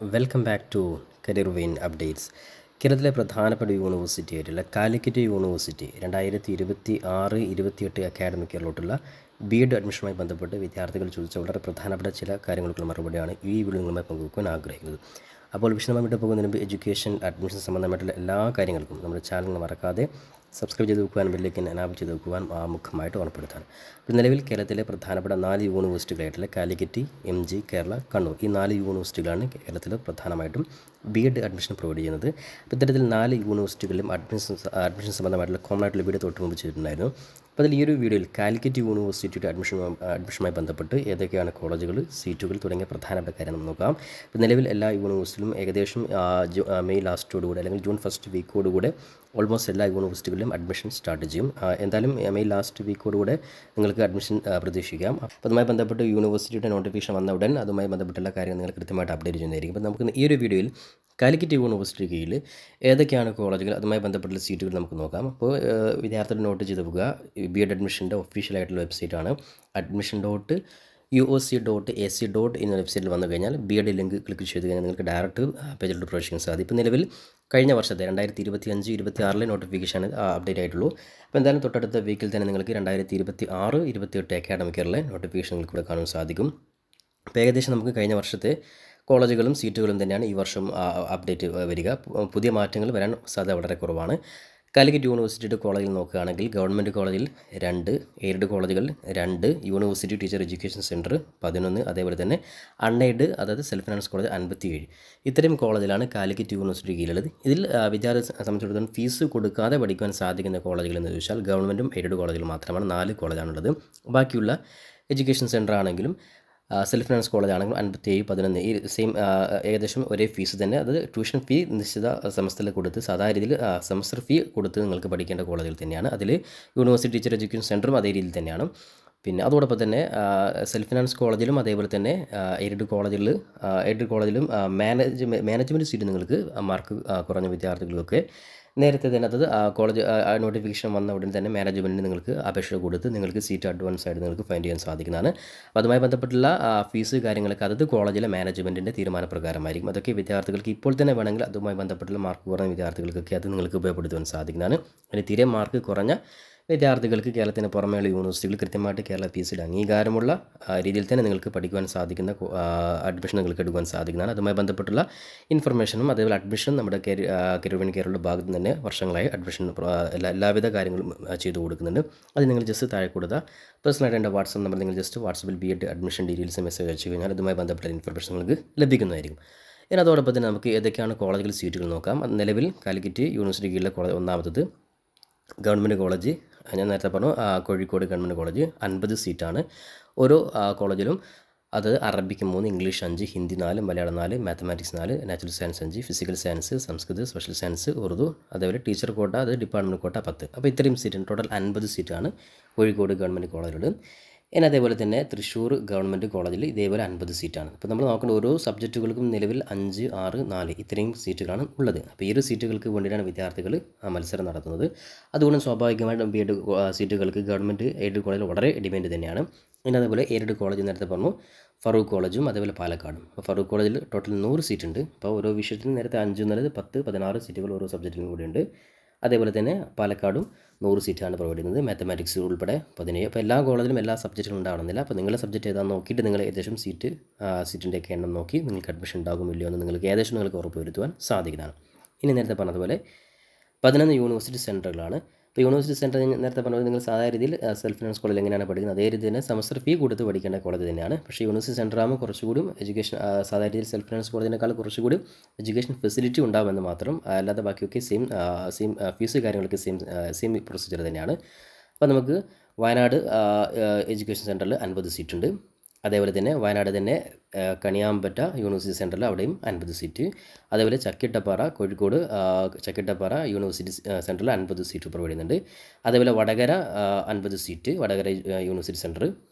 Welcome back to career vein updates. കേരളത്തിലെ പ്രധാനപ്പെട്ട university ആയിട്ടുള്ള കാലിക്കറ്റ് യൂണിവേഴ്സിറ്റി 2026-28 അക്കാഡമിക് ഇയറിലോട്ടുള്ള BEd അഡ്മിഷനുമായി ബന്ധപ്പെട്ട് വിദ്യാർത്ഥികൾ ചോദിച്ച വളരെ പ്രധാനപ്പെട്ട ചില കാര്യങ്ങൾക്കുള്ള മറുപടിയാണ് ഈ വീഡിയോ നിങ്ങളുമായി പങ്കുവെക്കാൻ ആഗ്രഹിക്കുന്നത്. അപ്പോൾ വിശദമായിട്ട് പോകുന്നതിന് മുമ്പ് എഡ്യൂക്കേഷൻ അഡ്മിഷൻ സംബന്ധമായിട്ടുള്ള എല്ലാ കാര്യങ്ങൾക്കും നമ്മുടെ ചാനൽ മറക്കാതെ സബ്സ്ക്രൈബ് ചെയ്ത് വെക്കുവാൻ ബെല്ലൈക്കൻ എനാബിൾ ചെയ്ത് വെക്കുവാൻ മുഖമായിട്ട് ഓർമ്മപ്പെടുത്താൻ. ഇപ്പോൾ നിലവിൽ കേരളത്തിലെ പ്രധാനപ്പെട്ട 4 യൂണിവേഴ്സിറ്റികളായിട്ടുള്ള കാലിക്കറ്റ്, MG, കേരള, കണ്ണൂർ ഈ 4 യൂണിവേഴ്സിറ്റികളാണ് കേരളത്തിൽ പ്രധാനമായിട്ടും BEd അഡ്മിഷൻ പ്രൊവൈഡ് ചെയ്യുന്നത്. അപ്പോൾ ഇത്തരത്തിൽ 4 യൂണിവേഴ്സിറ്റികളിലും അഡ്മിഷൻ സംബന്ധമായിട്ടുള്ള കോമൺ ആയിട്ടുള്ള വീഡിയോ തൊട്ട് മുമ്പ് ചെയ്തിട്ടുണ്ടായിരുന്നു. അപ്പോൾ അതിൽ ഈ ഒരു വീഡിയോയിൽ കാലിക്കറ്റ് യൂണിവേഴ്സിറ്റിയുടെ അഡ്മിഷനുമായി ബന്ധപ്പെട്ട് ഏതൊക്കെയാണ് കോളേജുകൾ, സീറ്റുകൾ തുടങ്ങിയ പ്രധാനപ്പെട്ട കാര്യം നമുക്ക് നോക്കാം. ഇപ്പോൾ നിലവിൽ എല്ലാ യൂണിവേഴ്സിറ്റിയിലും ഏകദേശം മെയ് ലാസ്റ്റോടുകൂടെ അല്ലെങ്കിൽ ജൂൺ ഫസ്റ്റ് വീക്കോടുകൂടെ ഓൾമോസ്റ്റ് എല്ലാ യൂണിവേഴ്സിറ്റികളിലും അഡ്മിഷൻ സ്റ്റാർട്ട് ചെയ്യും. എന്തായാലും മെയ് ലാസ്റ്റ് വീക്കോടുകൂടെ നിങ്ങൾക്ക് അഡ്മിഷൻ പ്രതീക്ഷിക്കാം. അപ്പോൾ അതുമായി ബന്ധപ്പെട്ട് യൂണിവേഴ്സിറ്റിയുടെ നോട്ടിഫിക്കേഷൻ വന്ന ഉടൻ അതുമായി ബന്ധപ്പെട്ടുള്ള കാര്യങ്ങൾ നിങ്ങൾ കൃത്യമായിട്ട് അപ്ഡേറ്റ് ചെയ്യുന്നതായിരിക്കും. അപ്പോൾ നമുക്ക് ഈ ഒരു വീഡിയോയിൽ കാലിക്കറ്റ് യൂണിവേഴ്സിറ്റി കീഴിൽ ഏതൊക്കെയാണ് കോളേജുകൾ, അതുമായി ബന്ധപ്പെട്ടുള്ള സീറ്റുകൾ നമുക്ക് നോക്കാം. അപ്പോൾ വിദ്യാർത്ഥികൾ നോട്ട് ചെയ്ത് പോകുക. BEd അഡ്മിഷൻ്റെ ഒഫീഷ്യലായിട്ടുള്ള വെബ്സൈറ്റാണ് admission.uoc.ac.in എന്ന വെബ്സൈറ്റിൽ വന്നു കഴിഞ്ഞാൽ BEd ലിങ്ക് ക്ലിക്ക് ചെയ്ത് കഴിഞ്ഞാൽ നിങ്ങൾക്ക് ഡയറക്റ്റ് പേജിലോട്ട് പ്രവേശിക്കാൻ സാധിക്കും. ഇപ്പോൾ നിലവിൽ കഴിഞ്ഞ വർഷത്തെ 2025-26 നോട്ടിഫിക്കേഷൻ അപ്ഡേറ്റ് ആയിട്ടുള്ളൂ. അപ്പോൾ എന്തായാലും തൊട്ടടുത്ത വീക്കിൽ തന്നെ നിങ്ങൾക്ക് 2026-28 അക്കാഡമിക് ഇയറിലെ നോട്ടിഫിക്കേഷൻ നിങ്ങൾക്ക് ഇവിടെ കാണാൻ സാധിക്കും. അപ്പോൾ ഏകദേശം നമുക്ക് കഴിഞ്ഞ വർഷത്തെ കോളേജുകളും സീറ്റുകളും തന്നെയാണ് ഈ വർഷം അപ്ഡേറ്റ് വരിക. പുതിയ മാറ്റങ്ങൾ വരാൻ സാധ്യത വളരെ കുറവാണ്. കാലിക്കറ്റ് യൂണിവേഴ്സിറ്റിയുടെ കോളേജിൽ നോക്കുകയാണെങ്കിൽ ഗവൺമെൻറ് കോളേജിൽ 2, എയ്ഡഡ് കോളേജുകൾ 2, യൂണിവേഴ്സിറ്റി ടീച്ചർ എഡ്യൂക്കേഷൻ സെൻറ്റർ 11, അതേപോലെ തന്നെ അൺഎയ്ഡ് അതായത് സെൽഫ് ഫിനാൻസ് കോളേജ് 57. ഇത്തരം കോളേജിലാണ് കാലിക്കറ്റ് യൂണിവേഴ്സിറ്റി കീഴിലുള്ളത്. ഇതിൽ വിദ്യാർത്ഥിയെ സംബന്ധിച്ചിടത്തോളം ഫീസ് കൊടുക്കാതെ പഠിക്കുവാൻ സാധിക്കുന്ന കോളേജുകൾ എന്ന് ചോദിച്ചാൽ ഗവൺമെൻറ്റും എയ്ഡഡ് കോളേജുകൾ മാത്രമാണ്. 4 കോളേജാണുള്ളത്. ബാക്കിയുള്ള എഡ്യൂക്കേഷൻ സെൻറ്റർ ആണെങ്കിലും സെൽഫ് ഫിനാൻസ് കോളേജ് ആണെങ്കിലും 57, 11 ഈ സെയിം ഏകദേശം ഒരേ ഫീസ് തന്നെ. അത് ട്യൂഷൻ ഫീ നിശ്ചിത സെമസ്റ്ററിൽ കൊടുത്ത് സാധാരണ രീതിയിൽ സെമസ്റ്റർ ഫീ കൊടുത്ത് നിങ്ങൾക്ക് പഠിക്കേണ്ട കോളേജുകൾ തന്നെയാണ്. അതിൽ യൂണിവേഴ്സിറ്റി ടീച്ചർ എഡ്യൂക്കേഷൻ സെൻറ്ററും അതേ രീതിയിൽ തന്നെയാണ്. പിന്നെ അതോടൊപ്പം തന്നെ സെൽഫ് ഫിനാൻസ് കോളേജിലും അതേപോലെ തന്നെ എയ്ഡഡ് കോളേജിലും മാനേജ്മെൻറ്റ് സീറ്റ് നിങ്ങൾക്ക് മാർക്ക് കുറഞ്ഞ വിദ്യാർത്ഥികൾക്കൊക്കെ നേരത്തെ തന്നെ അതായത് കോളേജ് നോട്ടിഫിക്കേഷൻ വന്ന ഉടൻ തന്നെ മാനേജ്മെൻറ്റിന് നിങ്ങൾക്ക് അപേക്ഷ കൊടുത്ത് നിങ്ങൾക്ക് സീറ്റ് അഡ്വാൻസ് ആയിട്ട് നിങ്ങൾക്ക് ഫൈൻഡ് ചെയ്യാൻ സാധിക്കുന്നതാണ്. അപ്പോൾ അതുമായി ബന്ധപ്പെട്ടുള്ള ഫീസ് കാര്യങ്ങളൊക്കെ അതത് കോളേജിലെ മാനേജ്മെൻറ്റിൻ്റെ തീരുമാനപ്രകാരമായിരിക്കും. അതൊക്കെ വിദ്യാർത്ഥികൾക്ക് ഇപ്പോൾ തന്നെ വേണമെങ്കിൽ അതുമായി ബന്ധപ്പെട്ടുള്ള മാർക്ക് കുറഞ്ഞ വിദ്യാർത്ഥികൾക്കൊക്കെ അത് നിങ്ങൾക്ക് ഉപയോഗപ്പെടുത്തുവാൻ സാധിക്കുന്നതാണ്. അതിന് തീരെ മാർക്ക് കുറഞ്ഞ വിദ്യാർത്ഥികൾക്ക് കേരളത്തിന് പുറമേയുള്ള യൂണിവേഴ്സിറ്റികൾ കൃത്യമായിട്ട് കേരള PSCയുടെ അംഗീകാരമുള്ള രീതിയിൽ തന്നെ നിങ്ങൾക്ക് പഠിക്കുവാൻ സാധിക്കുന്ന അഡ്മിഷൻ നിങ്ങൾക്ക് എടുക്കുവാൻ സാധിക്കുന്നതാണ്. അതുമായി ബന്ധപ്പെട്ടുള്ള ഇൻഫർമേഷനും അതേപോലെ അഡ്മിഷൻ നമ്മുടെ കരിയർ കേരളയുടെ ഭാഗത്ത് തന്നെ വർഷങ്ങളായി അഡ്മിഷൻ എല്ലാവിധ കാര്യങ്ങളും ചെയ്തു കൊടുക്കുന്നുണ്ട്. അത് നിങ്ങൾ ജസ്റ്റ് താഴെ കൊടുത്ത പേഴ്സണലായിട്ട് എൻ്റെ വാട്സപ്പ് നമ്പർ നിങ്ങൾ ജസ്റ്റ് വാട്സപ്പിൽ BEd അഡ്മിഷൻ ഡീറ്റെയിൽസ് മെസ്സേജ് അയച്ചു കഴിഞ്ഞാൽ അതുമായി ബന്ധപ്പെട്ട ഇൻഫർമേഷൻ നിങ്ങൾക്ക് ലഭിക്കുന്നതായിരിക്കും. ഇനി അതോടൊപ്പം തന്നെ നമുക്ക് ഏതൊക്കെയാണ് കോളേജുകൾ സീറ്റുകൾ നോക്കാം. നിലവിൽ കാലിക്കറ്റ് യൂണിവേഴ്സിറ്റി കീഴിലെ കോളേജ് ഒന്നാമത്തത് ഗവൺമെൻറ് കോളേജ്, ഞാൻ നേരത്തെ പറഞ്ഞു കോഴിക്കോട് ഗവൺമെൻറ് കോളേജ് 50 സീറ്റാണ്. ഓരോ കോളേജിലും അത് അറബിക്ക് 3, English 5, Hindi 4, Malayalam 4, mathematics 4, natural science 5, physical science, Sanskrit, special science, Urdu, അതേപോലെ ടീച്ചർ കോട്ട അത് ഡിപ്പാർട്ട്മെൻറ്റ് കോട്ട 10. അപ്പോൾ ഇത്രയും സീറ്റ് ടോട്ടൽ 50 സീറ്റാണ് കോഴിക്കോട് ഗവൺമെൻറ് കോളേജിലുള്ളത്. ഇനി അതേപോലെ തന്നെ തൃശ്ശൂർ ഗവൺമെൻറ് കോളേജിൽ ഇതേപോലെ 50 സീറ്റാണ്. അപ്പോൾ നമ്മൾ നോക്കേണ്ട ഓരോ സബ്ജക്റ്റുകൾക്കും നിലവിൽ 5, 6, 4 ഇത്രയും സീറ്റുകളാണ് ഉള്ളത്. അപ്പോൾ ഈ ഒരു സീറ്റുകൾക്ക് വേണ്ടിയിട്ടാണ് വിദ്യാർത്ഥികൾ മത്സരം നടത്തുന്നത്. അതുകൊണ്ട് സ്വാഭാവികമായിട്ടും BEd സീറ്റുകൾക്ക് ഗവൺമെൻറ് എയ്ഡഡ് കോളേജിൽ വളരെ ഡിമാൻഡ് തന്നെയാണ്. പിന്നെ അതേപോലെ എയ്ഡഡ് കോളേജ് നേരത്തെ പറഞ്ഞു ഫറൂഖ് കോളേജും അതേപോലെ പാലക്കാടും. അപ്പോൾ ഫറൂഖ് കോളേജിൽ ടോട്ടൽ 100 സീറ്റ് ഉണ്ട്. അപ്പോൾ ഓരോ വിഷയത്തിനും നേരത്തെ 5 എന്നുള്ളത് 10, 16 സീറ്റുകൾ ഓരോ സബ്ജക്റ്റിനും കൂടി ഉണ്ട്. അതേപോലെ തന്നെ പാലക്കാടും 100 സീറ്റാണ് പ്രൊവൈഡ് ചെയ്യുന്നത്, മാത്തമാറ്റിക്സ് ഉൾപ്പെടെ 17. അപ്പോൾ എല്ലാ കോളേജിലും എല്ലാ സബ്ജക്റ്റുകളും ഉണ്ടാവണമെന്നില്ല. അപ്പോൾ നിങ്ങളുടെ സബ്ജക്റ്റ് ഏതാണെന്ന് നോക്കിയിട്ട് നിങ്ങൾ ഏകദേശം സീറ്റിൻ്റെയൊക്കെ എണ്ണം നോക്കി നിങ്ങൾക്ക് അഡ്മിഷൻ ഉണ്ടാകുമില്ലയോ എന്ന് നിങ്ങൾക്ക് ഏകദേശം നിങ്ങൾക്ക് ഉറപ്പ് വരുത്തുവാൻ സാധിക്കുന്നതാണ്. ഇനി നേരത്തെ പറഞ്ഞതുപോലെ 11 യൂണിവേഴ്സിറ്റി സെൻറ്ററുകളാണ്. ഇപ്പോൾ യൂണിവേഴ്സിറ്റി സെൻറ്റർ നേരത്തെ പറഞ്ഞത് നിങ്ങൾ സാധാരണ രീതിയിൽ സെൽഫ് ഫിനാൻസ് കോളേജിൽ എങ്ങനെയാണ് പഠിക്കുന്നത് അതേ രീതി തന്നെ സെമസ്റ്റർ ഫീ കൊടുത്ത് പഠിക്കേണ്ട കോളേജ് തന്നെയാണ്. പക്ഷേ യൂണിവേഴ്സിറ്റി സെൻറ്റർ ആകുമ്പോൾ കുറച്ചുകൂടി എഡ്യൂക്കേഷൻ സാധാരണ രീതിയിൽ സെൽഫ് ഫിനാൻസ് കോളേജിനേക്കാൾ കുറച്ചുകൂടി എഡ്യൂക്കേഷൻ ഫെസിലിറ്റി ഉണ്ടാകുമെന്ന് മാത്രം. അല്ലാതെ ബാക്കിയൊക്കെ സെയിം ഫീസ് കാര്യങ്ങളൊക്കെ സെയിം പ്രൊസീജിയർ തന്നെയാണ്. അപ്പോൾ നമുക്ക് വയനാട് എഡ്യൂക്കേഷൻ സെൻറ്ററിൽ 50 സീറ്റുണ്ട്. അതേപോലെ തന്നെ വയനാട് തന്നെ കണിയാമ്പറ്റ യൂണിവേഴ്സിറ്റി സെൻറ്ററിൽ അവിടെയും 50 സീറ്റ്. അതേപോലെ ചക്കിട്ടപ്പാറ കോഴിക്കോട് ചക്കിട്ടപ്പാറ യൂണിവേഴ്സിറ്റി സെൻറ്ററിൽ 50 സീറ്റ് പ്രൊവൈഡ് ചെയ്യുന്നുണ്ട്. അതേപോലെ Vadakara 50 seat Vadakara university centre.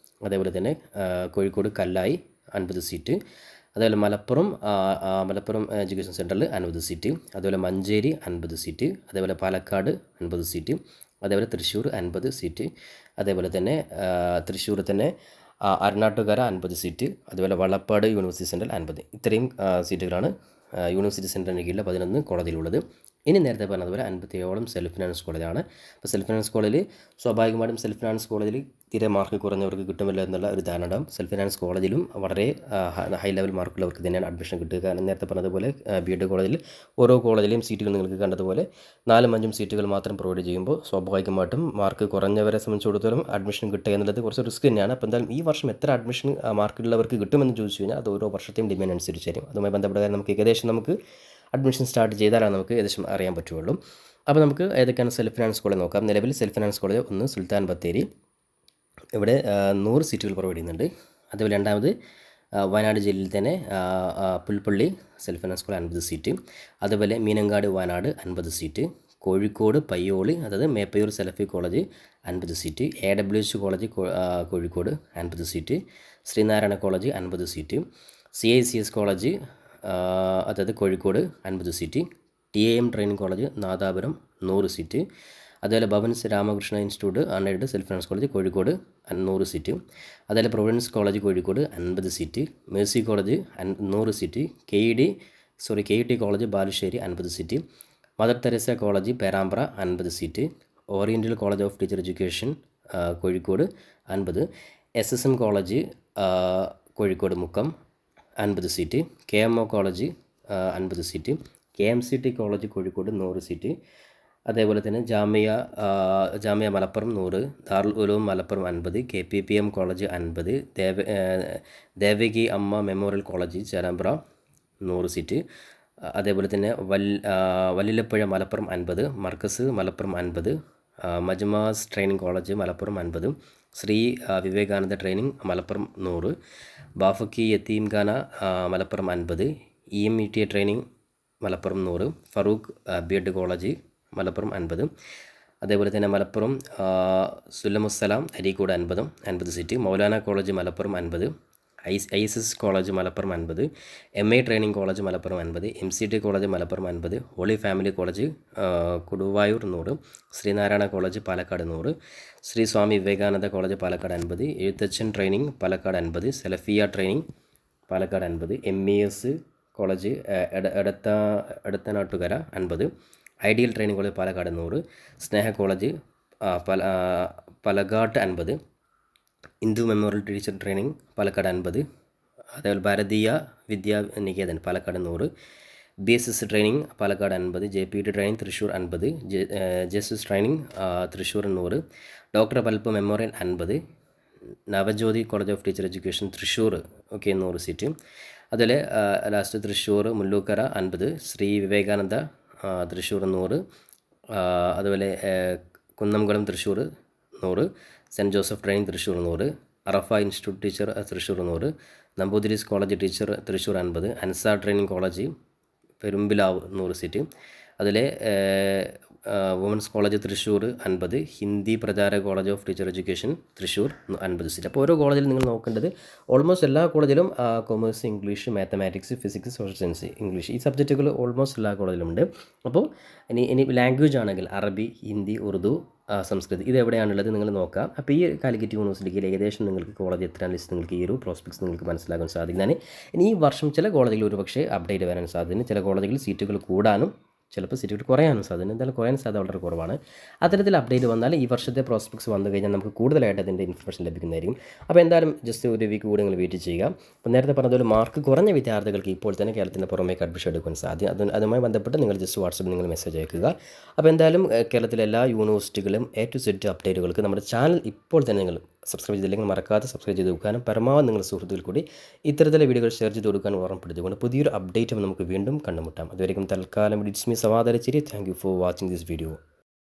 അതേപോലെ തന്നെ കോഴിക്കോട് കല്ലായി 50 സീറ്റ്. അതേപോലെ മലപ്പുറം എഡ്യൂക്കേഷൻ സെൻറ്ററിൽ 50 സീറ്റ്. അതേപോലെ മഞ്ചേരി 50 സീറ്റ്. അതേപോലെ പാലക്കാട് 50 സീറ്റ്. അതേപോലെ തൃശ്ശൂർ 50 സീറ്റ്. അതേപോലെ തന്നെ തൃശ്ശൂർ തന്നെ അരുണാട്ടുകര 50 സീറ്റ്, അതുപോലെ വള്ളപ്പാട് യൂണിവേഴ്സിറ്റി സെൻട്രൽ 50. ഇത്രയും സീറ്റുകളാണ് യൂണിവേഴ്സിറ്റി സെൻറ്ററിന് കീഴിൽ 11 കോളേജിലുള്ളത്. ഇനി നേരത്തെ പറഞ്ഞതുപോലെ 57 സെൽഫ് ഫിനാൻസ് കോളേജാണ്. അപ്പോൾ സെൽഫ് ഫിനാൻസ് കോളേജിൽ സ്വാഭാവികമായിട്ടും സെൽഫ് ഫിനാൻസ് കോളേജിൽ തീരെ മാർക്ക് കുറഞ്ഞവർക്ക് കിട്ടുമല്ലോ എന്നുള്ള ഒരു ധാരണ ഉണ്ടാകും. സെൽഫ് ഫിനാൻസ് കോളേജിലും വളരെ ഹൈ ലെവൽ മാർക്കുള്ളവർക്ക് തന്നെയാണ് അഡ്മിഷൻ കിട്ടുക. കാരണം നേരത്തെ പറഞ്ഞതുപോലെ ബി.എഡ് കോളേജിൽ ഓരോ കോളേജിലെയും സീറ്റുകൾ നിങ്ങൾക്ക് കണ്ടതുപോലെ 4-5 സീറ്റുകൾ മാത്രം പ്രൊവൈഡ് ചെയ്യുമ്പോൾ സ്വാഭാവികമായിട്ടും മാർക്ക് കുറഞ്ഞവരെ സംബന്ധിച്ചിടത്തോളം അഡ്മിഷൻ കിട്ടുക എന്നുള്ളത് കുറച്ച് റിസ്ക് തന്നെയാണ്. അപ്പോൾ എന്തായാലും ഈ വർഷം എത്ര അഡ്മിഷൻ മാർക്കുള്ളവർക്ക് കിട്ടുമെന്ന് ചോദിച്ചു കഴിഞ്ഞാൽ അത് ഓരോ വർഷത്തെയും ഡിമാൻഡ് അനുസരിച്ചായിരിക്കും. അതുമായി ബന്ധപ്പെട്ട നമുക്ക് ഏകദേശം അഡ്മിഷൻ സ്റ്റാർട്ട് ചെയ്താലാണ് നമുക്ക് ഏകദേശം അറിയാൻ പറ്റുള്ളൂ. അപ്പോൾ നമുക്ക് ഏതൊക്കെയാണ് സെൽഫ് ഫിനാൻസ് കോളേജ് നോക്കാം. നിലവിൽ സെൽഫ് ഫിനാൻസ് കോളേജ് ഒന്ന് സുൽത്താൻ ബത്തേരി, ഇവിടെ 100 സീറ്റുകൾ പ്രൊവൈഡ് ചെയ്യുന്നുണ്ട്. അതുപോലെ രണ്ടാമത് വയനാട് ജില്ലയിൽ തന്നെ Pulpally self finance college 50 seat, അതുപോലെ മീനങ്ങാട് വയനാട് 50 സീറ്റ്, കോഴിക്കോട് പയ്യോളി അതായത് Meppayur Salafi college 50 seat, AWH college Kozhikode 50 seat, Sreenarayana college 50 seat, CICS college അതായത് Kozhikode 50 seat, TAM training college Nadapuram 100 seat, അതുപോലെ Bhavans Ramakrishna institute unaided self finance college Kozhikode 100 seat, അതുപോലെ Providence college Kozhikode 50 seat, Mercy college 100 seat, KET college Balussery 50 seat, mother Teresa college Perambra 50 seat, oriental college of teacher education Kozhikode 50, SSM college Kozhikode Mukkam 50 seat, KMO college 50 seat, KMCT college Kozhikode 100 seat, അതേപോലെ തന്നെ Jamia Malappuram 100, Darul Uloom Malappuram 50, KPPM college 50, Devaki Amma memorial college Cherambra 100 seat, അതേപോലെ തന്നെ Vallilappuzha Malappuram 50, Markaz Malappuram 50, Majmas training college Malappuram 50, Sree Vivekananda training Malappuram 100, Bafakhy Yatheemkhana Malappuram 50, EMETA training Malappuram 100, Farook B.Ed college Malappuram 50, അതേപോലെ തന്നെ Malappuram Sullamussalam Areekode 50 seat, Maulana college Malappuram 50, ISS college Malappuram 50, MA training college Malappuram 50, MCT college Malappuram 50, holy family college Koduvayur 100, Sreenarayana college Palakkad 100, Sree Swami Vivekananda college Palakkad 50, Ezhuthachan training Palakkad 50, Salafiya training Palakkad 50, MES college Edathanattukara 50, ideal training college Palakkad 100, Sneha college Palakkad 50, Hindu memorial teacher training Palakkad 50, അതേപോലെ Bharatiya Vidyaniketan Palakkad 100, BSS training Palakkad 50, JPT training Thrissur 50, JSS training Thrissur 100, doctor Palpu memorial 50, Navajyothi college of teacher education Thrissur 100 seat, അതുപോലെ last Thrissur Mullurkara 50, Sree Vivekananda Thrissur 100, അതുപോലെ Kunnamkulam Thrissur 100, saint Joseph training Thrissur 100, Arafa institute teacher Thrissur 100, Namboothiris college teacher Thrissur 50, Ansar training college Perumpilavu 100 seat, അതിലെ women's college Thrissur 50, Hindi Prachara college of teacher education Thrissur 50 seat. അപ്പോൾ ഓരോ കോളേജിൽ നിങ്ങൾ നോക്കേണ്ടത് almost എല്ലാ കോളേജിലും commerce, English, mathematics, physics, social science, English ഈ സബ്ജക്റ്റുകൾ ഓൾമോസ്റ്റ് എല്ലാ കോളേജിലുമുണ്ട്. അപ്പോൾ ഇനി ലാംഗ്വേജ് ആണെങ്കിൽ അറബി, ഹിന്ദി, ഉറുദു, സംസ്കൃതം ഇതെവിടെയാണുള്ളത് നിങ്ങൾ നോക്കാം. അപ്പോൾ ഈ കാലിക്കറ്റ് യൂണിവേഴ്സിറ്റിയിൽ ഏകദേശം നിങ്ങൾക്ക് കോളേജ് എത്ര ലിസ്റ്റ് നിങ്ങൾക്ക് ഈ ഒരു പ്രോസ്പെക്ട്സ് നിങ്ങൾക്ക് മനസ്സിലാക്കാൻ സാധിക്കുന്നതാണ്. ഇനി ഈ വർഷം ചില കോളേജുകളിൽ ഒരു പക്ഷേ അപ്ഡേറ്റ് വരാൻ സാധ്യതയുണ്ട്. ചില കോളേജുകളിൽ സീറ്റുകൾ കൂടാനും ചിലപ്പോൾ സീറ്റുകൾ കുറയാനും സാധ്യത, എന്തായാലും കുറയാൻ സാധ്യത വളരെ കുറവാണ്. അത്തരത്തിൽ അപ്ഡേറ്റ് വന്നാൽ ഈ വർഷത്തെ പ്രോസ്പെക്ട്സ് വന്നു കഴിഞ്ഞാൽ നമുക്ക് കൂടുതലായിട്ട് അതിൻ്റെ ഇൻഫർമേഷൻ ലഭിക്കുന്നതായിരിക്കും. അപ്പോൾ എന്തായാലും ജസ്റ്റ് ഒരു വീക്ക് കൂടി നിങ്ങൾ വെയിറ്റ് ചെയ്യുക. അപ്പോൾ നേരത്തെ പറഞ്ഞതുപോലെ മാർക്ക് കുറഞ്ഞ വിദ്യാർത്ഥികൾക്ക് ഇപ്പോൾ തന്നെ കേരളത്തിൻ്റെ പുറമേക്ക് അഡ്മിഷൻ എടുക്കാൻ സാധ്യത. അതുമായി ബന്ധപ്പെട്ട് നിങ്ങൾ ജസ്റ്റ് വാട്സപ്പിൽ നിങ്ങൾ മെസ്സേജ് അയക്കുക. അപ്പോൾ എന്തായാലും കേരളത്തിലെ എല്ലാ യൂണിവേഴ്സിറ്റികളും A to Z അപ്ഡേറ്റുകൾക്ക് നമ്മുടെ ചാനൽ ഇപ്പോൾ തന്നെ നിങ്ങൾ സബ്സ്ക്രൈബ് ചെയ്തില്ലെങ്കിൽ മറക്കാതെ സബ്സ്ക്രൈബ് ചെയ്ത് കൊടുക്കാനും പരമാവധി നിങ്ങളുടെ സുഹൃത്തുക്കൾ കൂടി ഇത്തരത്തിലെ വീഡിയോകൾ ഷെയർ ചെയ്ത് കൊടുക്കാനും ഓർമ്മപ്പെടുത്തിക്കൊണ്ട് പുതിയൊരു അപ്ഡേറ്റ് നമുക്ക് വീണ്ടും കണ്ടുമുട്ടാം. അതുവരെയും തൽക്കാലം ഇറ്റ്സ് മീ സവാദരച്ചിരി. Thank you for watching this video.